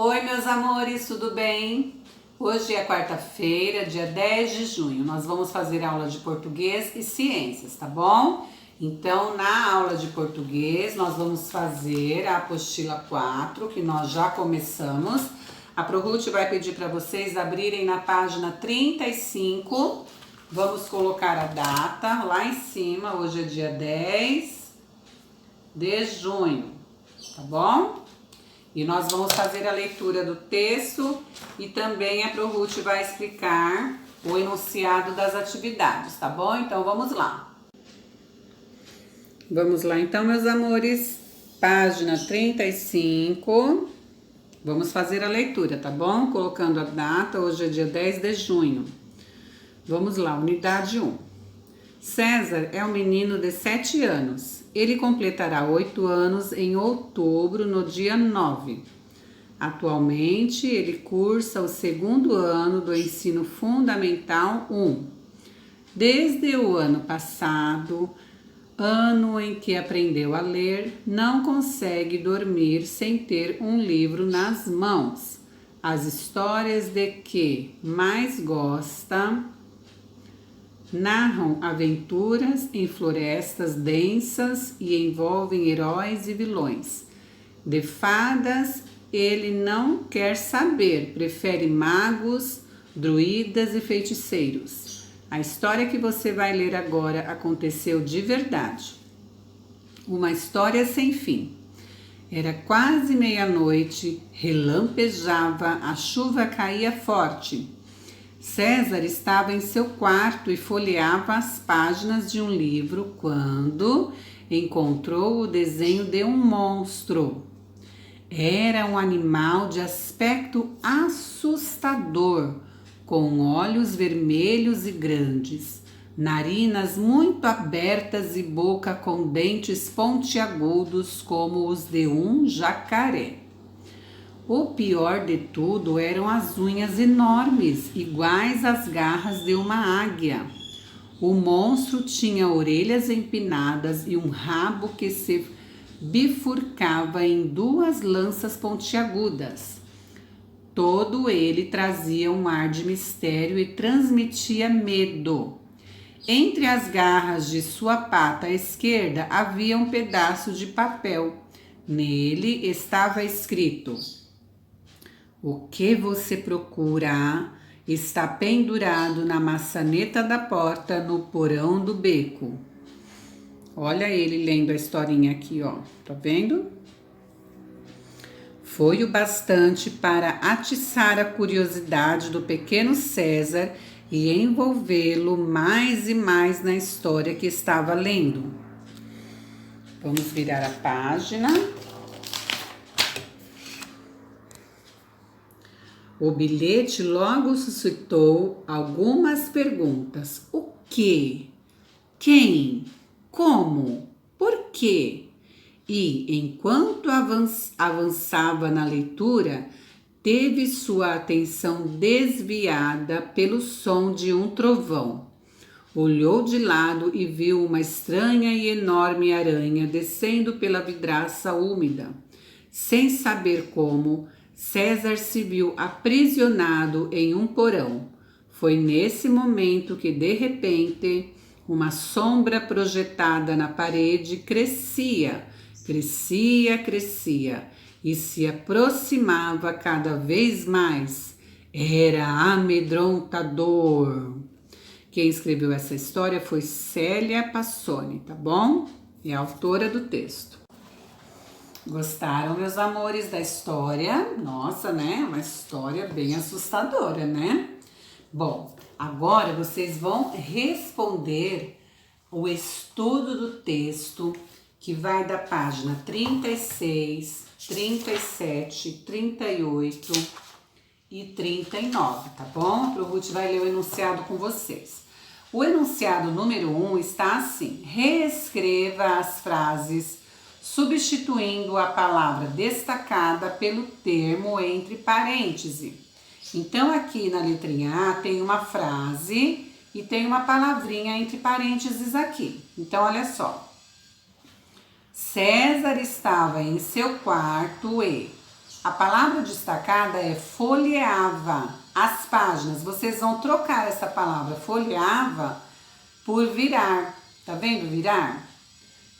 Oi, meus amores, tudo bem? Hoje é quarta-feira, dia 10 de junho. Nós vamos fazer aula de português e ciências, tá bom? Então, na aula de português, nós vamos fazer a apostila 4, que nós já começamos. A ProRuth vai pedir para vocês abrirem na página 35. Vamos colocar a data lá em cima. Hoje é dia 10 de junho, tá bom? E nós vamos fazer a leitura do texto e também a ProRuth vai explicar o enunciado das atividades, tá bom? Então vamos lá. Vamos lá então, meus amores, página 35. Vamos fazer a leitura, tá bom? Colocando a data, hoje é dia 10 de junho. Vamos lá, unidade 1. César é um menino de 7 anos. Ele completará 8 anos em outubro, no dia 9. Atualmente, ele cursa o 2º ano do ensino fundamental 1. Desde o ano passado, ano em que aprendeu a ler, não consegue dormir sem ter um livro nas mãos. As histórias de que mais gosta narram aventuras em florestas densas e envolvem heróis e vilões. De fadas, ele não quer saber, prefere magos, druidas e feiticeiros. A história que você vai ler agora aconteceu de verdade. Uma história sem fim. Era quase meia-noite, relampejava, a chuva caía forte. César estava em seu quarto e folheava as páginas de um livro quando encontrou o desenho de um monstro. Era um animal de aspecto assustador, com olhos vermelhos e grandes, narinas muito abertas e boca com dentes pontiagudos como os de um jacaré. O pior de tudo eram as unhas enormes, iguais às garras de uma águia. O monstro tinha orelhas empinadas e um rabo que se bifurcava em 2 lanças pontiagudas. Todo ele trazia um ar de mistério e transmitia medo. Entre as garras de sua pata esquerda havia um pedaço de papel. Nele estava escrito: "O que você procura está pendurado na maçaneta da porta no porão do beco." Olha ele lendo a historinha aqui, ó. Tá vendo? Foi o bastante para atiçar a curiosidade do pequeno César e envolvê-lo mais e mais na história que estava lendo. Vamos virar a página. O bilhete logo suscitou algumas perguntas. O que? Quem? Como? Por quê? E, enquanto avançava na leitura, teve sua atenção desviada pelo som de um trovão. Olhou de lado e viu uma estranha e enorme aranha descendo pela vidraça úmida. Sem saber como, César se viu aprisionado em um porão. Foi nesse momento que, de repente, uma sombra projetada na parede crescia e se aproximava cada vez mais. Era amedrontador. Quem escreveu essa história foi Célia Passoni, tá bom? É a autora do texto. Gostaram, meus amores, da história? Nossa, né? Uma história bem assustadora, né? Bom, agora vocês vão responder o estudo do texto que vai da página 36, 37, 38 e 39, tá bom? A ProRuth vai ler o enunciado com vocês. O enunciado número 1 está assim: reescreva as frases substituindo a palavra destacada pelo termo entre parênteses. Então, aqui na letrinha A tem uma frase e tem uma palavrinha entre parênteses aqui. Então, olha só. César estava em seu quarto e A palavra destacada é folheava as páginas. Vocês vão trocar essa palavra folheava por virar. Tá vendo virar?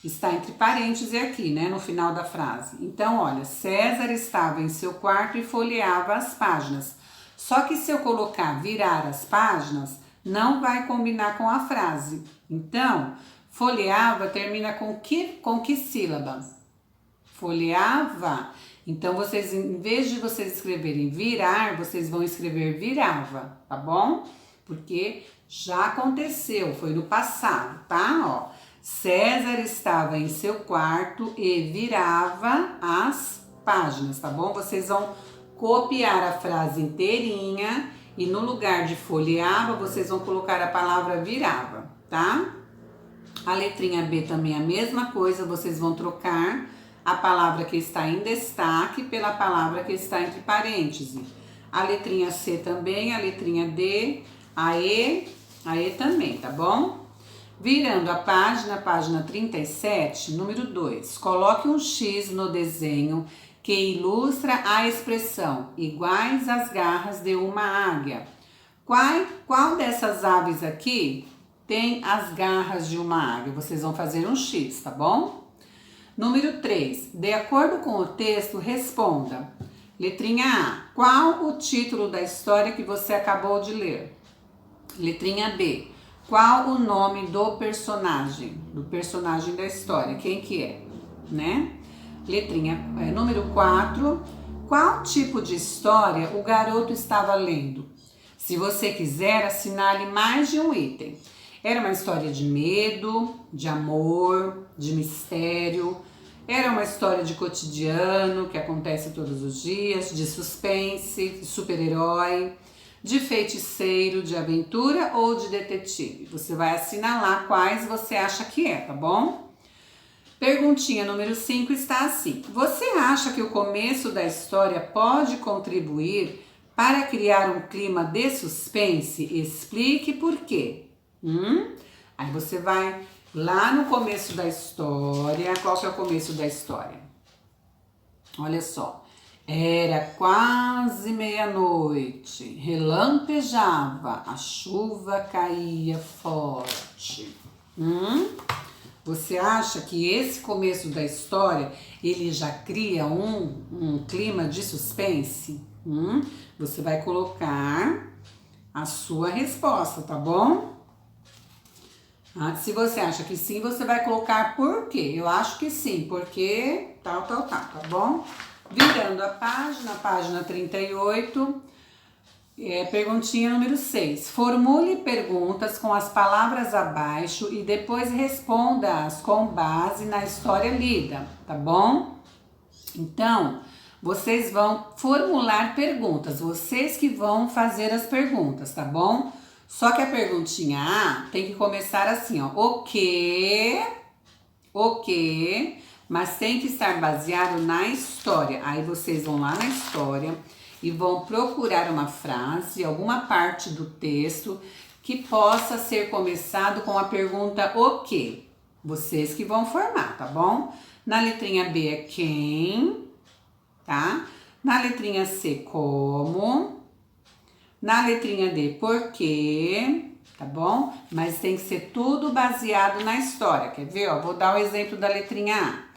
Está entre parênteses aqui, né, no final da frase. Então, olha, César estava em seu quarto e folheava as páginas. Só que se eu colocar virar as páginas, não vai combinar com a frase. Então, folheava termina com que sílaba? Folheava. Então, vocês, em vez de vocês escreverem virar, vocês vão escrever virava, tá bom? Porque já aconteceu, foi no passado, tá? Ó, César estava em seu quarto e virava as páginas, tá bom? Vocês vão copiar a frase inteirinha e no lugar de folheava, vocês vão colocar a palavra virava, tá? A letrinha B também é a mesma coisa, vocês vão trocar a palavra que está em destaque pela palavra que está entre parênteses. A letrinha C também, a letrinha D, a E também, tá bom? Virando a página 37, número 2. Coloque um X no desenho que ilustra a expressão iguais às garras de uma águia. Qual dessas aves aqui tem as garras de uma águia? Vocês vão fazer um X, tá bom? Número 3. De acordo com o texto, responda. Letrinha A. Qual o título da história que você acabou de ler? Letrinha B. Qual o nome do personagem da história? Quem que é, né? Número 4. Qual tipo de história o garoto estava lendo? Se você quiser, assinale mais de um item. Era uma história de medo, de amor, de mistério. Era uma história de cotidiano que acontece todos os dias, de suspense, de super-herói, de feiticeiro, de aventura ou de detetive. Você vai assinalar quais você acha que é, tá bom? Perguntinha número 5 está assim. Você acha que o começo da história pode contribuir para criar um clima de suspense? Explique por quê. Aí você vai lá no começo da história. Qual que é o começo da história? Olha só. Era quase meia-noite, relampejava, a chuva caía forte. Você acha que esse começo da história, ele já cria um clima de suspense? Você vai colocar a sua resposta, tá bom? Se você acha que sim, você vai colocar por quê? Eu acho que sim, porque tal, tá bom? Virando a página 38, perguntinha número 6. Formule perguntas com as palavras abaixo e depois responda-as com base na história lida, tá bom? Então, vocês vão formular perguntas, vocês que vão fazer as perguntas, tá bom? Só que a perguntinha A tem que começar assim, ó. O que, mas tem que estar baseado na história. Aí vocês vão lá na história e vão procurar uma frase, alguma parte do texto que possa ser começado com a pergunta o que. Vocês que vão formar, tá bom? Na letrinha B é quem, tá? Na letrinha C, como. Na letrinha D, por quê, tá bom? Mas tem que ser tudo baseado na história. Quer ver? Ó, vou dar o exemplo da letrinha A.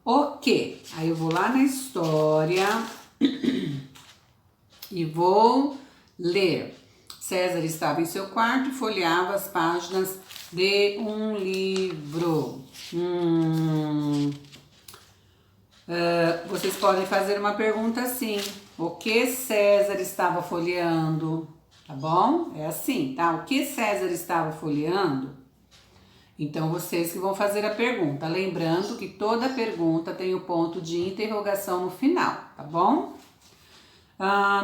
O que? Aí eu vou lá na história e vou ler. César estava em seu quarto e folheava as páginas de um livro. Vocês podem fazer uma pergunta assim. O que César estava folheando? Tá bom? É assim, tá? O que César estava folheando? Então, vocês que vão fazer a pergunta. Lembrando que toda pergunta tem o ponto de interrogação no final, tá bom?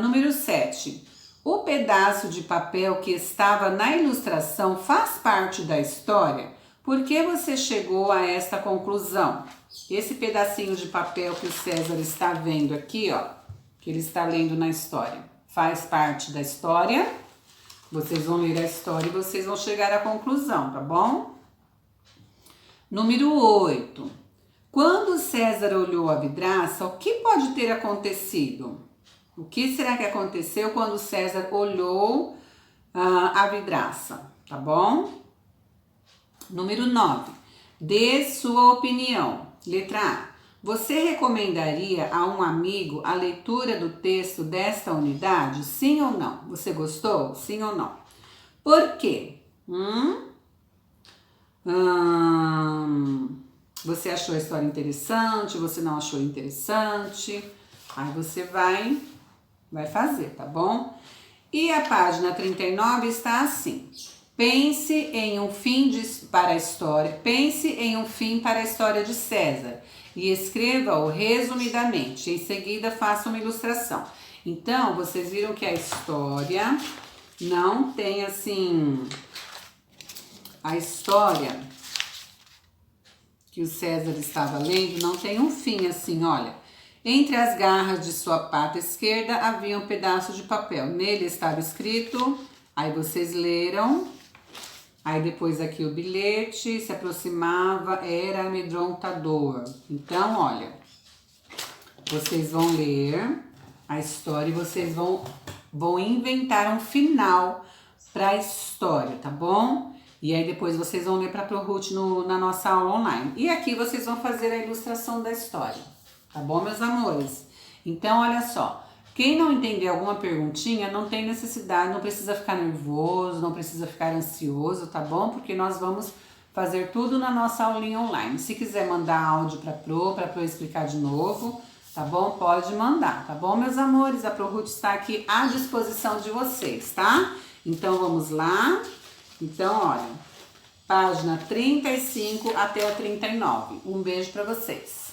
Número 7. O pedaço de papel que estava na ilustração faz parte da história? Por que você chegou a esta conclusão? Esse pedacinho de papel que o César está vendo aqui, ó, que ele está lendo na história, faz parte da história? Vocês vão ler a história e vocês vão chegar à conclusão, tá bom? Número 8. Quando César olhou a vidraça, o que pode ter acontecido? O que será que aconteceu quando César olhou a vidraça? Tá bom? Número 9. Dê sua opinião. Letra A. Você recomendaria a um amigo a leitura do texto desta unidade? Sim ou não? Você gostou? Sim ou não? Por quê? Você achou a história interessante? Você não achou interessante? Aí você vai fazer, tá bom? E a página 39 está assim. Pense em um fim para a história. Pense em um fim para a história de César e escreva-o resumidamente. Em seguida, faça uma ilustração. Então, vocês viram que a história não tem assim. A história que o César estava lendo não tem um fim assim, olha. Entre as garras de sua pata esquerda havia um pedaço de papel. Nele estava escrito, aí vocês leram, aí depois aqui o bilhete, se aproximava, era amedrontador. Então, olha, vocês vão ler a história e vocês vão inventar um final para a história, tá bom? E aí depois vocês vão ler para a ProRoot na nossa aula online. E aqui vocês vão fazer a ilustração da história. Tá bom, meus amores? Então, olha só. Quem não entender alguma perguntinha, não tem necessidade, não precisa ficar nervoso, não precisa ficar ansioso, tá bom? Porque nós vamos fazer tudo na nossa aulinha online. Se quiser mandar áudio para Pro explicar de novo, tá bom? Pode mandar, tá bom, meus amores? A ProRoot está aqui à disposição de vocês, tá? Então, vamos lá. Então, olha, página 35 até a 39. Um beijo para vocês.